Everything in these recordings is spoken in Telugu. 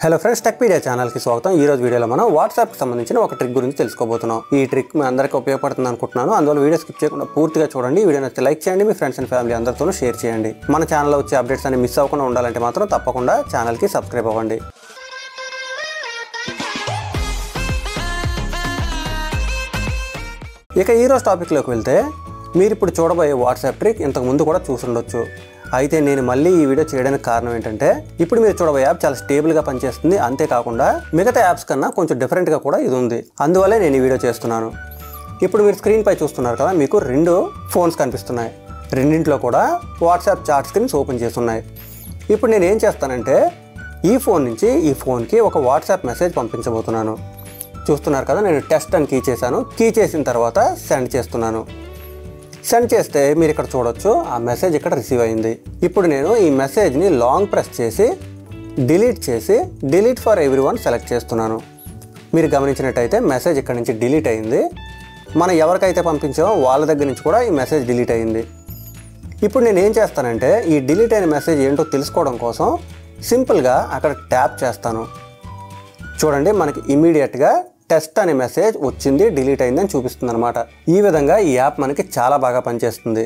హలో ఫ్రెండ్స్, టెక్పీడియా ఛానల్కి స్వాగతం. ఈ రోజు వీడియోలో మనం వాట్సాప్కి సంబంధించిన ఒక ట్రిక్ గురించి తెలుసుకోబోతున్నాం. ఈ ట్రిక్ మీ అందరికీ ఉపయోగపడుతుంది అనుకుంటున్నాను. అందువల్ల వీడియో స్కిప్ చేయకుండా పూర్తిగా చూడండి. వీడియో నచ్చితే లైక్ చేయండి, మీ ఫ్రెండ్స్ అండ్ ఫ్యామిలీ అందరితోనూ షేర్ చేయండి. మన ఛానల్లో వచ్చే అప్డేట్స్ అన్ని మిస్ అవ్వకుండా ఉండాలంటే మాత్రం తప్పకుండా ఛానల్కి సబ్స్క్రైబ్ అవ్వండి. ఇక ఈరోజు టాపిక్లోకి వెళ్తే, మీరు ఇప్పుడు చూడబోయే వాట్సాప్ ట్రిక్ ఇంతకు ముందు కూడా చూసుండొచ్చు. అయితే నేను మళ్ళీ ఈ వీడియో చేయడానికి కారణం ఏంటంటే, ఇప్పుడు మీరు చూడబోయే యాప్ చాలా స్టేబుల్గా పనిచేస్తుంది. అంతేకాకుండా మిగతా యాప్స్ కన్నా కొంచెం డిఫరెంట్గా కూడా ఇది ఉంది. అందువల్లే నేను ఈ వీడియో చేస్తున్నాను. ఇప్పుడు మీరు స్క్రీన్ పై చూస్తున్నారు కదా, మీకు 2 ఫోన్స్ కనిపిస్తున్నాయి. రెండింటిలో కూడా వాట్సాప్ చాట్ స్క్రీన్స్ ఓపెన్ చేస్తున్నాయి. ఇప్పుడు నేను ఏం చేస్తానంటే, ఈ ఫోన్ నుంచి ఈ ఫోన్కి ఒక వాట్సాప్ మెసేజ్ పంపించబోతున్నాను. చూస్తున్నారు కదా, నేను టెస్ట్ అని కీ చేశాను. కీ చేసిన తర్వాత సెండ్ చేస్తున్నాను. సెండ్ చేస్తే మీరు ఇక్కడ చూడొచ్చు, ఆ మెసేజ్ ఇక్కడ రిసీవ్ అయింది. ఇప్పుడు నేను ఈ మెసేజ్ని లాంగ్ ప్రెస్ చేసి డిలీట్ ఫర్ ఎవ్రీవన్ సెలెక్ట్ చేస్తున్నాను. మీరు గమనించినట్టయితే మెసేజ్ ఇక్కడ నుంచి డిలీట్ అయింది. మనం ఎవరికైతే పంపించామో వాళ్ళ దగ్గర నుంచి కూడా ఈ మెసేజ్ డిలీట్ అయింది. ఇప్పుడు నేను ఏం చేస్తానంటే, ఈ డిలీట్ అయిన మెసేజ్ ఏంటో తెలుసుకోవడం కోసం సింపుల్గా అక్కడ ట్యాప్ చేస్తాను. చూడండి, మనకి ఇమీడియట్గా టెస్ట్ అనే మెసేజ్ వచ్చింది, డిలీట్ అయిందని చూపిస్తుంది అనమాట. ఈ విధంగా ఈ యాప్ మనకి చాలా బాగా పనిచేస్తుంది.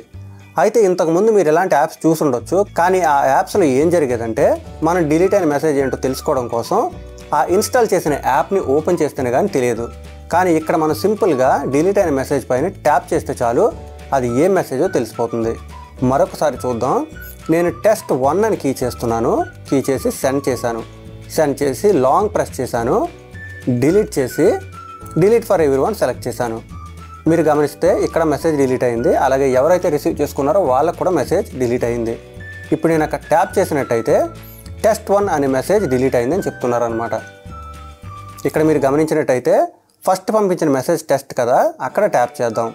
అయితే ఇంతకుముందు మీరు ఇలాంటి యాప్స్ చూసుండొచ్చు, కానీ ఆ యాప్స్లో ఏం జరిగేదంటే, మనం డిలీట్ అయిన మెసేజ్ ఏంటో తెలుసుకోవడం కోసం ఆ ఇన్స్టాల్ చేసిన యాప్ని ఓపెన్ చేస్తేనే కానీ తెలియదు. కానీ ఇక్కడ మనం సింపుల్గా డిలీట్ అయిన మెసేజ్ పైన ట్యాప్ చేస్తే చాలు, అది ఏ మెసేజో తెలిసిపోతుంది. మరొకసారి చూద్దాం. నేను టెస్ట్ 1 అని కీ చేస్తున్నాను. కీ చేసి సెండ్ చేశాను. సెండ్ చేసి లాంగ్ ప్రెస్ చేశాను. డిలీట్ ఫర్ ఎవ్రీవన్ సెలెక్ట్ చేశాను. మీరు గమనిస్తే ఇక్కడ మెసేజ్ డిలీట్ అయింది. అలాగే ఎవరైతే రిసీవ్ చేసుకున్నారో వాళ్ళకు కూడా మెసేజ్ డిలీట్ అయింది. ఇప్పుడు నేను అక్కడ ట్యాప్ చేసినట్టయితే టెస్ట్ 1 అనే మెసేజ్ డిలీట్ అయిందని చెప్తున్నారు అనమాట. ఇక్కడ మీరు గమనించినట్టయితే ఫస్ట్ పంపించిన మెసేజ్ టెస్ట్ కదా, అక్కడ ట్యాప్ చేద్దాం.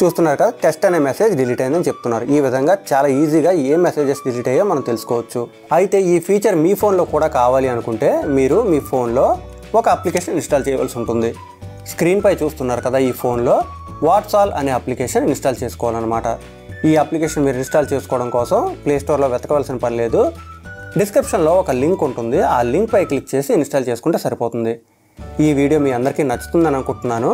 చూస్తున్నారు కదా, టెస్ట్ అనే మెసేజ్ డిలీట్ అయిందని చెప్తున్నారు. ఈ విధంగా చాలా ఈజీగా ఏ మెసేజెస్ డిలీట్ అయ్యో మనం తెలుసుకోవచ్చు. అయితే ఈ ఫీచర్ మీ ఫోన్లో కూడా కావాలి అనుకుంటే, మీరు మీ ఫోన్లో ఒక అప్లికేషన్ ఇన్స్టాల్ చేయవలసి ఉంటుంది. స్క్రీన్ పై చూస్తున్నారు కదా, ఈ ఫోన్లో వాట్సాప్ అనే అప్లికేషన్ ఇన్స్టాల్ చేసుకోవాలన్నమాట. ఈ అప్లికేషన్ మీరు ఇన్స్టాల్ చేసుకోవడం కోసం ప్లేస్టోర్లో వెతకవలసిన పని లేదు. డిస్క్రిప్షన్లో ఒక లింక్ ఉంటుంది. ఆ లింక్ పై క్లిక్ చేసి ఇన్స్టాల్ చేసుకుంటే సరిపోతుంది. ఈ వీడియో మీ అందరికీ నచ్చుతుందని అనుకుంటున్నాను.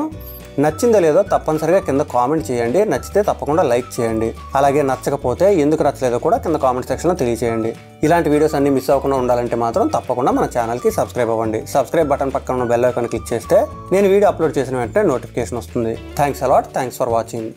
నచ్చిందో లేదో తప్పనిసరిగా కింద కామెంట్ చేయండి. నచ్చితే తప్పకుండా లైక్ చేయండి. అలాగే నచ్చకపోతే ఎందుకు నచ్చలేదో కూడా కింద కామెంట్ సెక్షన్లో తెలియజేయండి. ఇలాంటి వీడియోస్ అన్ని మిస్ అవ్వకుండా ఉండాలంటే మాత్రం తప్పకుండా మన ఛానల్కి సబ్స్క్రైబ్ అవ్వండి. సబ్స్క్రైబ్ బటన్ పక్కన ఉన్న బెల్ ఐకాన్ క్లిక్ చేస్తే నేను వీడియో అప్లోడ్ చేసిన వెంటనే నోటిఫికేషన్ వస్తుంది. Thanks a lot. Thanks for watching.